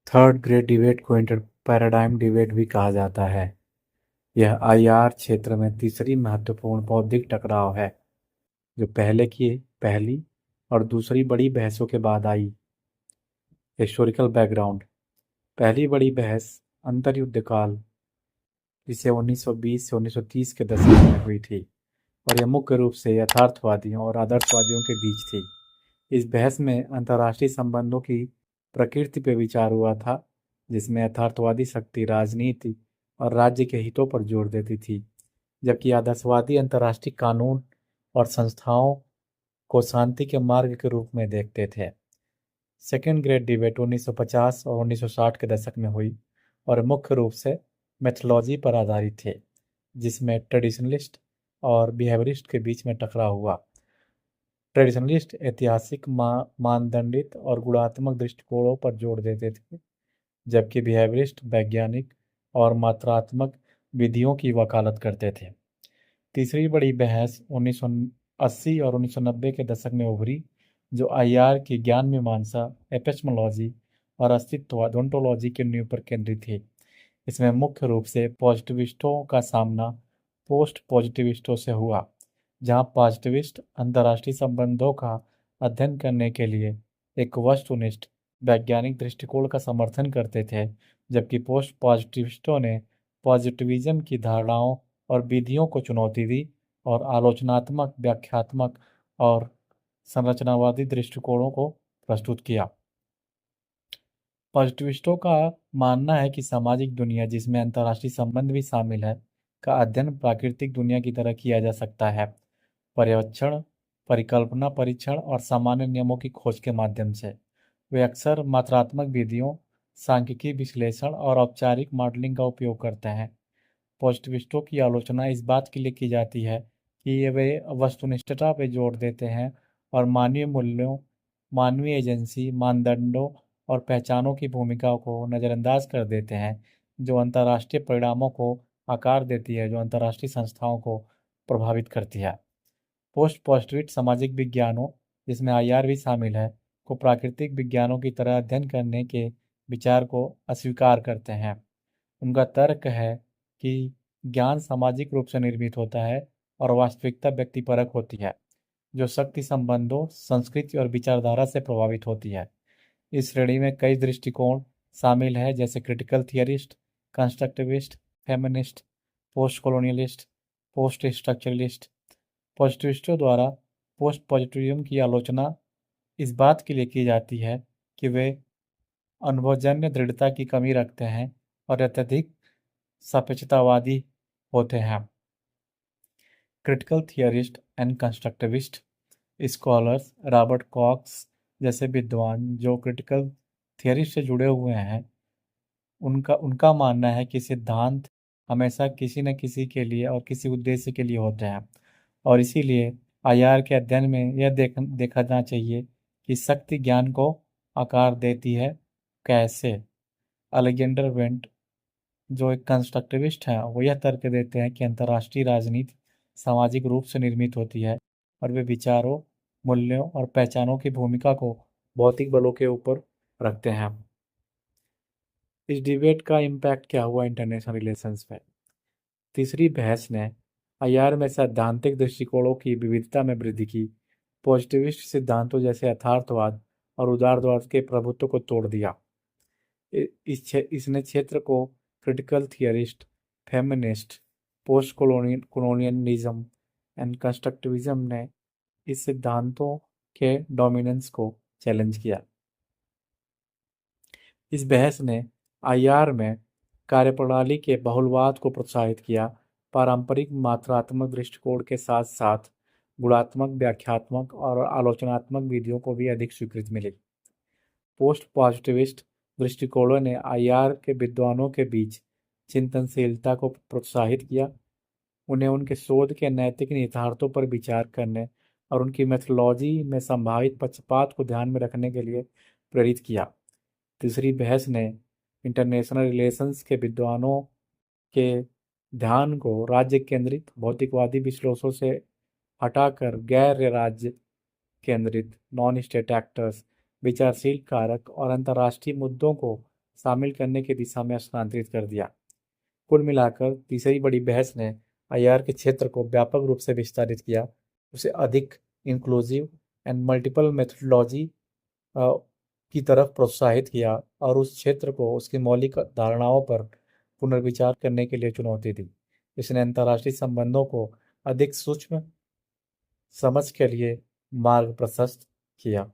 Third great debate को inter paradigm debate भी कहा जाता है। यह आईआर क्षेत्र में तीसरी महत्वपूर्ण बौद्धिक टकराव है, जो पहली और दूसरी बड़ी बहसों के बाद आई। Historical background. पहली बड़ी बहस अंतर्युद्ध काल, जिसे 1920 से 1930 के दशक में हुई थी, और यह मुख्य रूप से यथार्थवादियों और आदर्शवादियों के बीच थी। इस बहस में अंतर्राष्ट्रीय संबंधों की प्रकृति पर विचार हुआ था, जिसमें यथार्थवादी शक्ति राजनीति और राज्य के हितों पर जोर देती थी, जबकि आदर्शवादी अंतर्राष्ट्रीय कानून और संस्थाओं को शांति के मार्ग के रूप में देखते थे। सेकेंड ग्रेट डिबेट 1950 और 1960 के दशक में हुई और मुख्य रूप से मेथोलॉजी पर आधारित थे, जिसमें ट्रेडिशनलिस्ट और बिहेवियरिस्ट के बीच में टकराव हुआ। ट्रेडिशनलिस्ट ऐतिहासिक मानदंडित और गुणात्मक दृष्टिकोणों पर जोर देते थे, जबकि बिहेवियरिस्ट वैज्ञानिक और मात्रात्मक विधियों की वकालत करते थे। तीसरी बड़ी बहस 1980 और 1990 के दशक में उभरी, जो आईआर की ज्ञान मीमांसा, एपिस्टेमोलॉजी और अस्तित्ववाद ओंटोलॉजी की नींव पर केंद्रित थी। इसमें मुख्य रूप से पॉजिटिविस्टों का सामना पोस्ट पॉजिटिविस्टों से हुआ, जहां पॉजिटिविस्ट अंतर्राष्ट्रीय संबंधों का अध्ययन करने के लिए एक वस्तुनिष्ठ वैज्ञानिक दृष्टिकोण का समर्थन करते थे, जबकि पोस्ट पॉजिटिविस्टों ने पॉजिटिविज्म की धारणाओं और विधियों को चुनौती दी और आलोचनात्मक, व्याख्यात्मक और संरचनावादी दृष्टिकोणों को प्रस्तुत किया। पॉजिटिविस्टों का मानना है कि सामाजिक दुनिया, जिसमें अंतर्राष्ट्रीय संबंध भी शामिल है, का अध्ययन प्राकृतिक दुनिया की तरह किया जा सकता है, पर्यवेक्षण, परिकल्पना परीक्षण और सामान्य नियमों की खोज के माध्यम से। वे अक्सर मात्रात्मक विधियों, सांख्यिकी विश्लेषण और औपचारिक मॉडलिंग का उपयोग करते हैं। पॉजिटिविस्टों की आलोचना इस बात के लिए की जाती है कि वे वस्तुनिष्ठता पर जोर देते हैं और मानवीय मूल्यों, मानवीय एजेंसी, मानदंडों और पहचानों की भूमिका को नज़रअंदाज कर देते हैं, जो अंतर्राष्ट्रीय परिणामों को आकार देती है, जो अंतर्राष्ट्रीय संस्थाओं को प्रभावित करती है। पोस्ट पॉजिटिविस्ट सामाजिक विज्ञानों, जिसमें आईआर भी शामिल है, को प्राकृतिक विज्ञानों की तरह अध्ययन करने के विचार को अस्वीकार करते हैं। उनका तर्क है कि ज्ञान सामाजिक रूप से निर्मित होता है और वास्तविकता व्यक्तिपरक होती है, जो शक्ति संबंधों, संस्कृति और विचारधारा से प्रभावित होती है। इस श्रेणी में कई दृष्टिकोण शामिल हैं, जैसे critical theorist, constructivist, feminist, post colonialist, post structuralist. पॉजिटिविस्टों द्वारा पोस्ट पॉजिटिविज्म की आलोचना इस बात के लिए की जाती है कि वे अनुभवजन्य दृढ़ता की कमी रखते हैं और अत्यधिक सापेक्षतावादी होते हैं। Critical theorist and constructivist scholars, Robert Cox जैसे विद्वान जो क्रिटिकल थियरी से जुड़े हुए हैं, उनका मानना है कि सिद्धांत हमेशा किसी न किसी के लिए और किसी उद्देश्य के लिए होते हैं, और इसीलिए आईआर के अध्ययन में यह देखा जाना चाहिए कि शक्ति ज्ञान को आकार देती है कैसे। अलेक्जेंडर वेंट, जो एक कंस्ट्रक्टिविस्ट हैं, वो यह तर्क देते हैं कि अंतर्राष्ट्रीय राजनीति सामाजिक रूप से निर्मित होती है और वे विचारों, मूल्यों और पहचानों की भूमिका को भौतिक बलों के ऊपर रखते हैं। इस डिबेट का इम्पैक्ट क्या हुआ इंटरनेशनल रिलेशंस पे? तीसरी बहस ने आईआर में सैद्धांतिक दृष्टिकोणों की विविधता में वृद्धि की। पॉजिटिविस्ट सिद्धांतों जैसे यथार्थवाद और उदारवाद के प्रभुत्व को तोड़ दिया। इसने क्षेत्र को critical theorist, feminist, post colonialism and constructivism ने इस सिद्धांतों के डोमिनेंस को चैलेंज किया। इस बहस ने आईआर में कार्यप्रणाली के बहुलवाद को प्रोत्साहित किया। पारंपरिक मात्रात्मक दृष्टिकोण के साथ साथ गुणात्मक, व्याख्यात्मक और आलोचनात्मक विधियों को भी अधिक स्वीकृति मिली। पोस्ट पॉजिटिविस्ट दृष्टिकोणों ने आईआर के विद्वानों के बीच चिंतनशीलता को प्रोत्साहित किया, उन्हें उनके शोध के नैतिक निहितार्थों पर विचार करने और उनकी मेथोलॉजी में संभावित पक्षपात को ध्यान में रखने के लिए प्रेरित किया। तीसरी बहस ने इंटरनेशनल रिलेशंस के विद्वानों के ध्यान को राज्य केंद्रित भौतिकवादी विश्लेषणों से हटाकर गैर राज्य केंद्रित नॉन स्टेट एक्टर्स, विचारशील कारक और अंतर्राष्ट्रीय मुद्दों को शामिल करने की दिशा में स्थानांतरित कर दिया। कुल मिलाकर तीसरी बड़ी बहस ने आईआर के क्षेत्र को व्यापक रूप से विस्तारित किया, उसे अधिक इंक्लूसिव एंड मल्टीपल मेथोडोलॉजी की तरफ प्रोत्साहित किया और उस क्षेत्र को उसकी मौलिक धारणाओं पर पुनर्विचार करने के लिए चुनौती दी। इसने अंतर्राष्ट्रीय संबंधों को अधिक सूक्ष्म समझ के लिए मार्ग प्रशस्त किया।